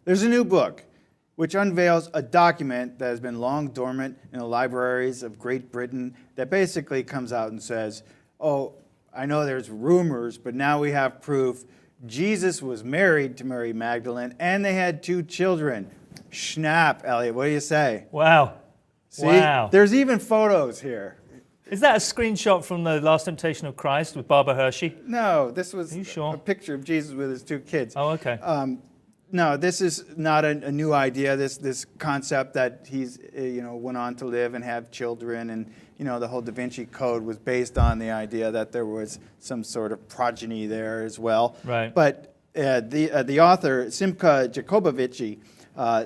There's a new book which unveils a document that has been long dormant in the libraries of Great Britain that basically comes out and says, oh, I know there's rumors, but now we have proof. Jesus was married to Mary Magdalene, and they had 2 children. Snap, Elliot, what do you say? Wow. See, wow. There's even photos here. Is that a screenshot from the Last Temptation of Christ with Barbara Hershey? No, this was Are you sure? a picture of Jesus with his 2 kids. Oh, okay. No, this is not a new idea. This concept that he's went on to live and have children, and the whole Da Vinci Code was based on the idea that there was some sort of progeny there as well. Right. But the author Simcha Jacobovici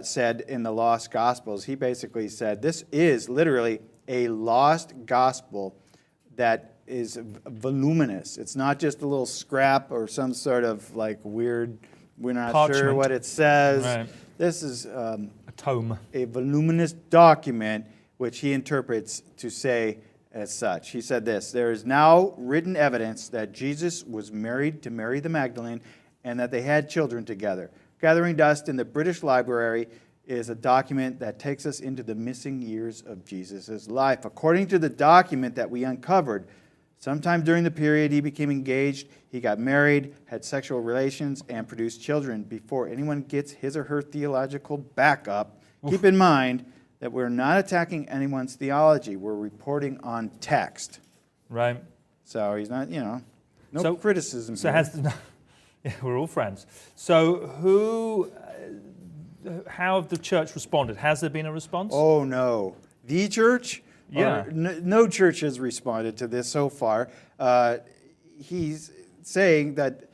said in the Lost Gospels, he basically said this is literally a lost gospel that is voluminous. It's not just a little scrap or some sort of like weird. We're not Parchment. sure what it says. Right. This is A tome. a voluminous document which he interprets to say as such. He said this: there is now written evidence that Jesus was married to Mary the Magdalene and that they had children together. Gathering dust in the British Library is a document that takes us into the missing years of Jesus' life. According to the document that we uncovered, sometime during the period he became engaged, he got married, had sexual relations, and produced children. Before anyone gets his or her theological backup, keep in mind that we're not attacking anyone's theology. We're reporting on text. Right. So he's not, no criticism So here. yeah, we're all friends. So how have the church responded? Has there been a response? Oh, no. The church? Yeah. No church has responded to this so far. He's saying that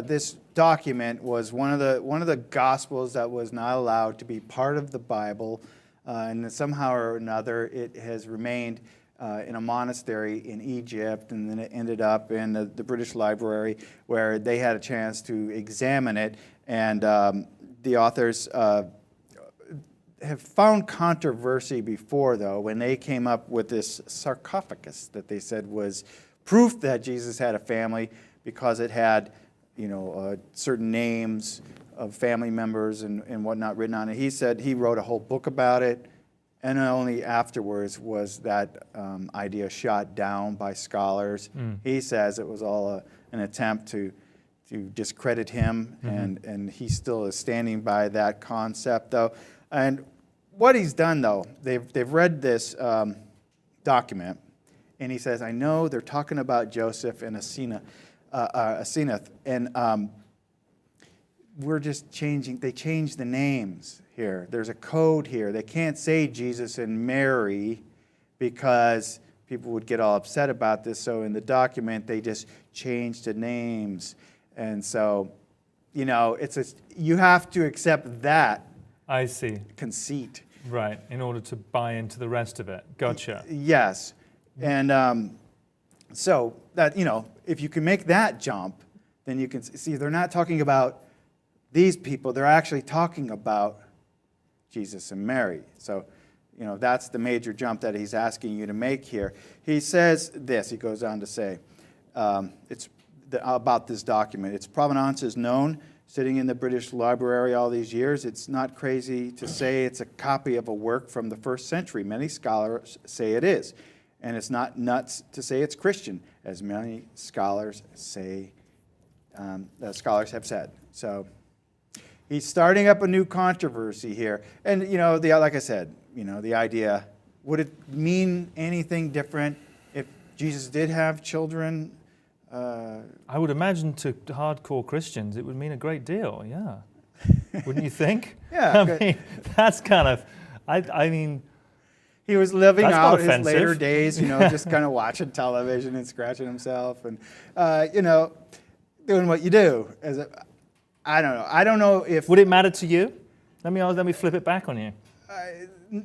this document was one of the Gospels that was not allowed to be part of the Bible, and that somehow or another it has remained in a monastery in Egypt, and then it ended up in the British Library, where they had a chance to examine it, and the authors have found controversy before, though, when they came up with this sarcophagus that they said was proof that Jesus had a family because it had, certain names of family members and whatnot written on it. He said he wrote a whole book about it, and only afterwards was that idea shot down by scholars. He says it was all an attempt to discredit him, and he still is standing by that concept, though. And what he's done, though, they've read this document, and he says, I know they're talking about Joseph and Asenath, and we're just changing, they changed the names here. There's a code here. They can't say Jesus and Mary because people would get all upset about this, so in the document they just changed the names. And so, you have to accept that. I see. Conceit. Right, in order to buy into the rest of it. Gotcha. Yes. And so that, if you can make that jump, then you can see they're not talking about these people. They're actually talking about Jesus and Mary. So, that's the major jump that he's asking you to make here. He says this, he goes on to say, about this document. Its provenance is known, sitting in the British Library all these years. It's not crazy to say it's a copy of a work from the 1st century. Many scholars say it is. And it's not nuts to say it's Christian, as many scholars say, scholars have said. So he's starting up a new controversy here. And, like I said, the idea, would it mean anything different if Jesus did have children? I would imagine to hardcore Christians it would mean a great deal, yeah. Wouldn't you think? Yeah. I mean, that's kind of, I mean... He was living That's out not his offensive. later days, just kind of watching television and scratching himself and, doing what you do. I don't know. I don't know if... Would it matter to you? Let me flip it back on you.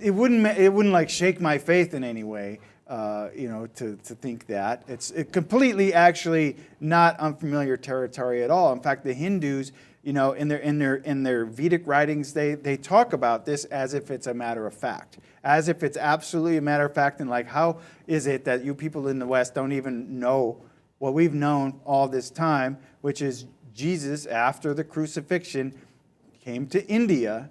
It wouldn't like shake my faith in any way, to think that. It's completely actually not unfamiliar territory at all. In fact, the Hindus, in their Vedic writings, they talk about this as if it's a matter of fact, as if it's absolutely a matter of fact, and like, how is it that you people in the West don't even know what we've known all this time, which is Jesus, after the crucifixion, came to India,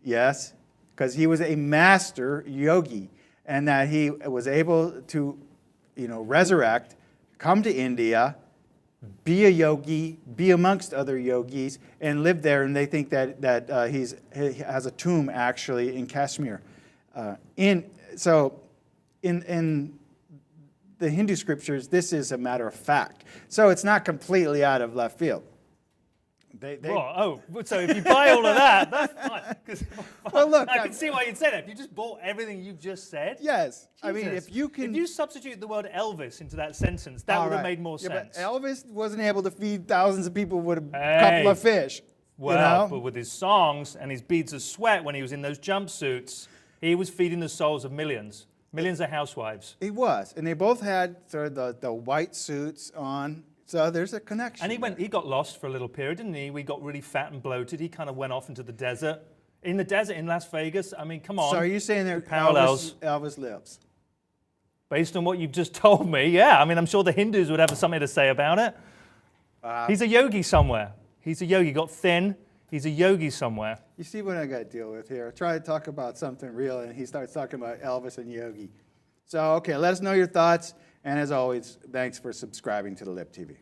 yes, because he was a master yogi, and that he was able to, resurrect, come to India, be a yogi, be amongst other yogis, and live there. And they think that he has a tomb actually in Kashmir. In the Hindu scriptures, this is a matter of fact. So it's not completely out of left field. So if you buy all of that, that's fine. 'Cause, Well, look, I can see why you'd say that. If you just bought everything you've just said. Yes. I mean, Jesus. if you substitute the word Elvis into that sentence, that would have made more sense. Yeah, but Elvis wasn't able to feed thousands of people with a couple of fish. Well, but with his songs and his beads of sweat when he was in those jumpsuits, he was feeding the souls of millions of housewives. He was. And they both had sort of the white suits on. So there's a connection. And he got lost for a little period, didn't he? We got really fat and bloated. He kind of went off into the desert. In the desert in Las Vegas, I mean, come on. So are you saying that parallels. Elvis lives? Based on what you've just told me, yeah. I mean, I'm sure the Hindus would have something to say about it. He's a yogi somewhere. He's a yogi. Got thin. He's a yogi somewhere. You see what I got to deal with here. I try to talk about something real, and he starts talking about Elvis and yogi. So, okay, let us know your thoughts. And as always, thanks for subscribing to the Lip TV.